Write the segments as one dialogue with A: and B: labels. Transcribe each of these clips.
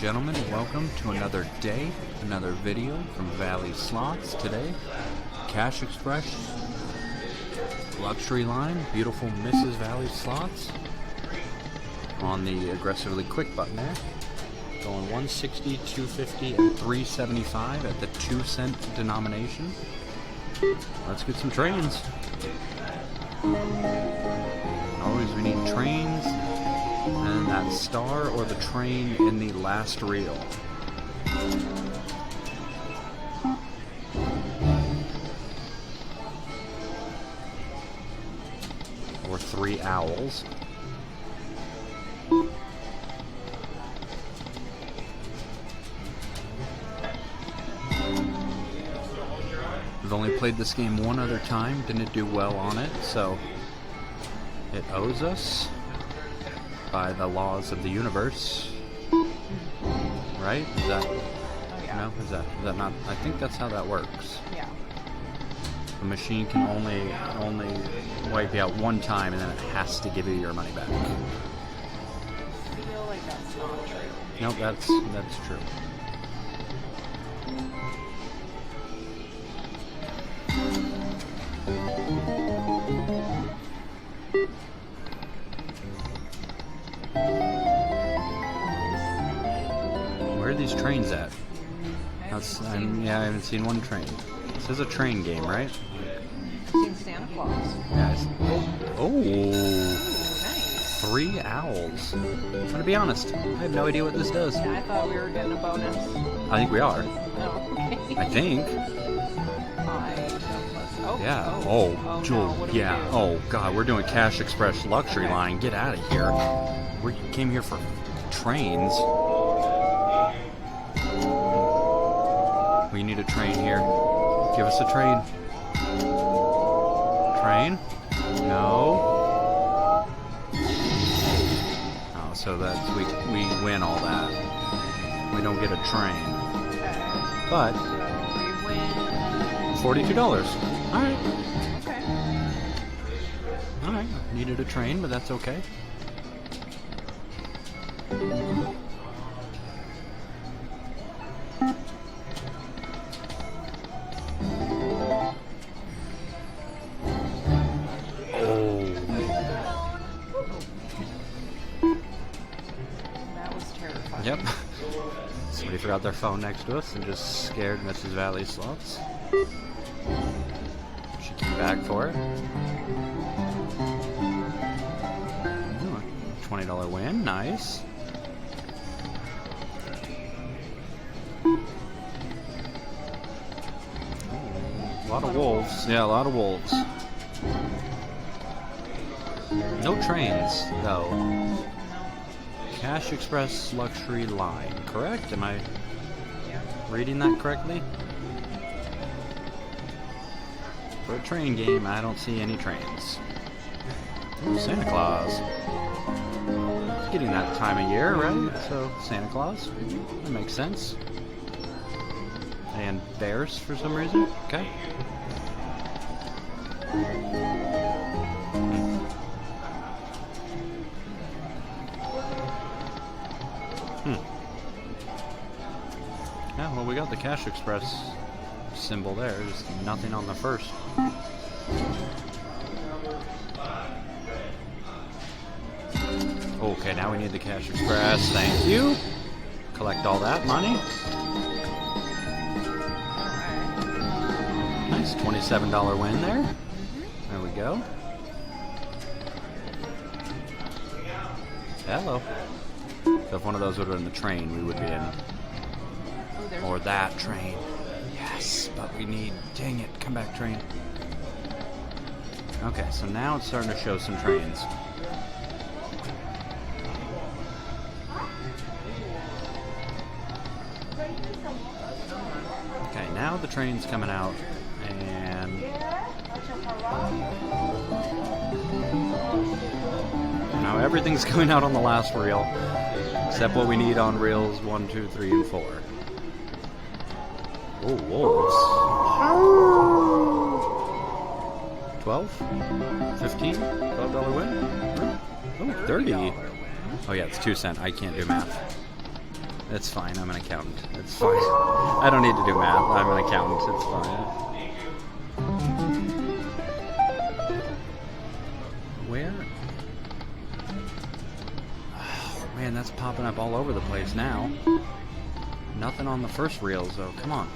A: gentlemen, welcome to another day, another video from Valley Slots. Today, Cash Express, luxury line, beautiful Mrs. Valley Slots on the aggressively quick button there. Going 160, 250, and 375 at the 2-cent denomination. Let's get some trains. Always we need trains. And that star or the train in the last reel. Or 3 owls. I've only played this game one other time, didn't do well on it, so it owes us by the laws of the universe, right? Is that, no? Is that not? I think that's how that works.
B: Yeah.
A: The machine can only wipe you out one time, and then it has to give you your money back.
B: I feel like that's not true.
A: Nope, that's true. Where are these trains at? Yeah, I haven't seen one train. This is a train game, right?
B: Seen Santa Claus.
A: Yes. Oh,
B: Nice.
A: 3 owls. I'm gonna be honest, I have no idea what this does.
B: Yeah, I thought we were getting a bonus.
A: I think we are.
B: Oh, okay.
A: I think. Yeah. Oh, Jewel.
B: No,
A: yeah. Oh, God. We're doing Cash Express luxury line. Get out of here. We came here for trains. We need a train here. Give us a train. Train? No. Oh, so that's we win all that. We don't get a train.
B: Okay.
A: But
B: So we win.
A: $42. Alright.
B: Okay.
A: Alright. Needed a train, but that's okay.
B: That was terrifying.
A: Yep. Somebody forgot their phone next to us and just scared Mrs. Valley Slots. She came back for it. Ooh, $20 win. Nice. Ooh, a lot of wolves. Yeah, a lot of wolves. No trains, though. Cash Express luxury line, correct? Am I reading that correctly? For a train game, I don't see any trains. Ooh, Santa Claus. It's getting that time of year, right? So, Santa Claus. That makes sense. And bears for some reason. Okay. Yeah, well, we got the Cash Express symbol there, just nothing on the first. Okay, now we need the Cash Express. Thank you. Collect all that money. Nice, $27 win there. There we go. Hello. So if one of those would have been the train, we would be in. Or that train. Yes, but we need... Dang it, come back, train. Okay, so now it's starting to show some trains. Okay, now the train's coming out, and... Now everything's coming out on the last reel, except what we need on reels 1, 2, 3, and 4. Oh, wolves. 12? 15? $12 win? Oh, 30. Oh yeah, it's 2 cents. I can't do math. It's fine, I'm an accountant. It's fine. I don't need to do math. I'm an accountant. It's fine. Where? Oh, man, that's popping up all over the place now. Nothing on the first reels, though. Come on.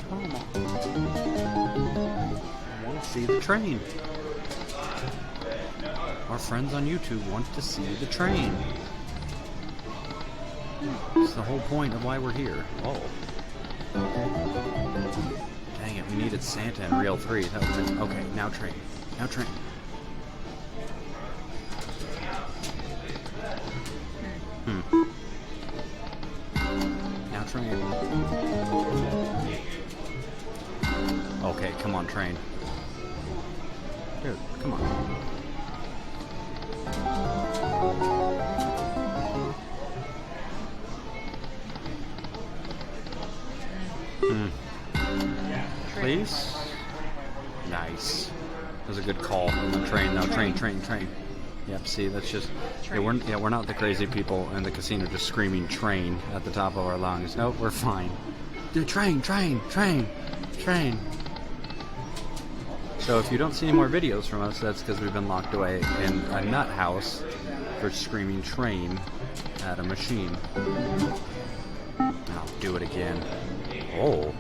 A: Come on. I want to see the train. Our friends on YouTube want to see the train. It's the whole point of why we're here. Oh. Dang it, we needed Santa in reel 3. That was it. Okay, now train. Now train. Now train. Okay, come on, train. Dude, come on. Please? Nice. That was a good call on the train. No, train. Yep, see, that's just... Yeah, we're not the crazy people in the casino just screaming train at the top of our lungs. Nope, we're fine. Dude, train. So if you don't see any more videos from us, that's because we've been locked away in a nut house for screaming train at a machine. I'll do it again. Oh,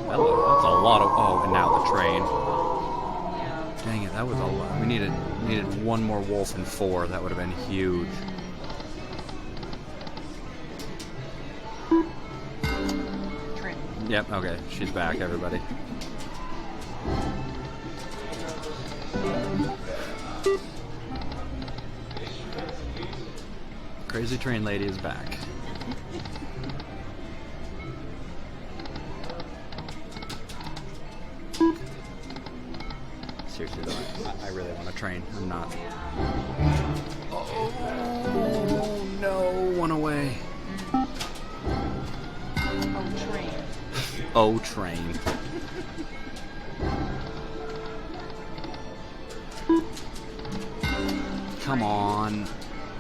A: hello. That's a lot of... Oh, and now the train. Dang it, that was a lot. We needed one more wolf and 4. That would have been huge.
B: Train.
A: Yep, okay. She's back, everybody. Crazy train lady is back. Seriously though, I really want to train. I'm not. Oh no, one away.
B: Oh, train.
A: Oh, train. Come on.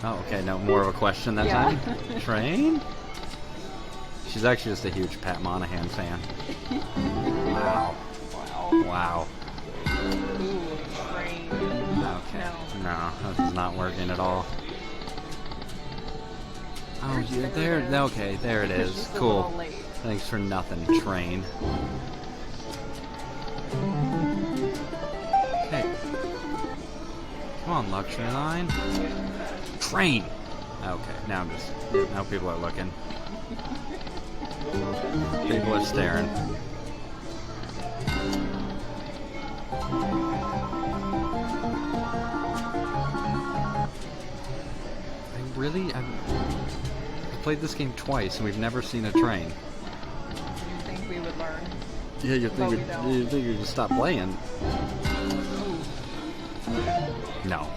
A: Oh, okay, no, more of a question that time. Train? She's actually just a huge Pat Monahan fan. Wow. Wow.
B: Ooh, train.
A: Okay. No, this is not working at all. Oh, yeah, there. Okay, there it is. Cool. Thanks for nothing, train. Okay. Come on, luxury line. Train. Okay, now now people are looking. People are staring. I've played this game twice and we've never seen a train.
B: You think we would learn?
A: Yeah, you think you'd just stop playing. No.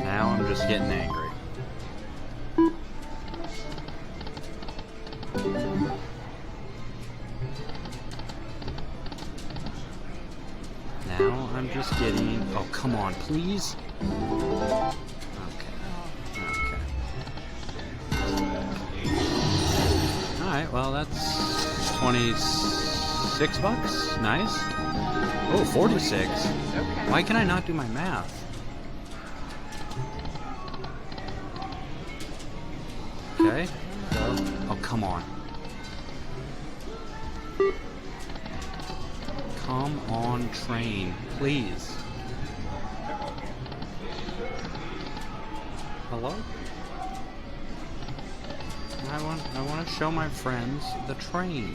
A: Now I'm just getting angry. Now I'm just getting... Oh, come on, please. Okay. Alright, well, that's 26 bucks. Nice. Oh, 46. Why can I not do my math? Okay. Oh, come on. Come on, train, please. Hello? I want to show my friends the train.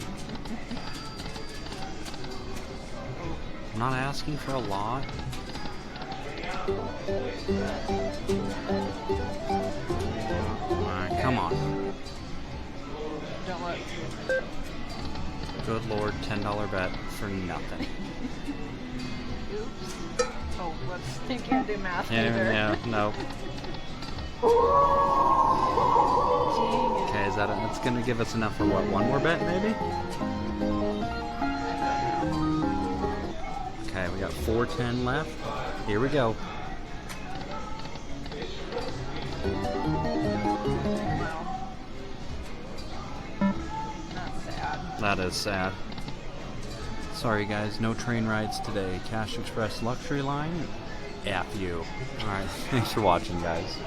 A: I'm not asking for a lot. Alright, come on.
B: Don't let.
A: Good Lord, $10 bet for nothing.
B: Oops. Oh, you can't do math either.
A: Yeah, no. Okay, that's gonna give us enough for what? One more bet, maybe? Okay, we got 410 left. Here we go.
B: sad.
A: That is sad. Sorry guys, no train rides today. Cash Express luxury line? F you. Alright, thanks for watching guys.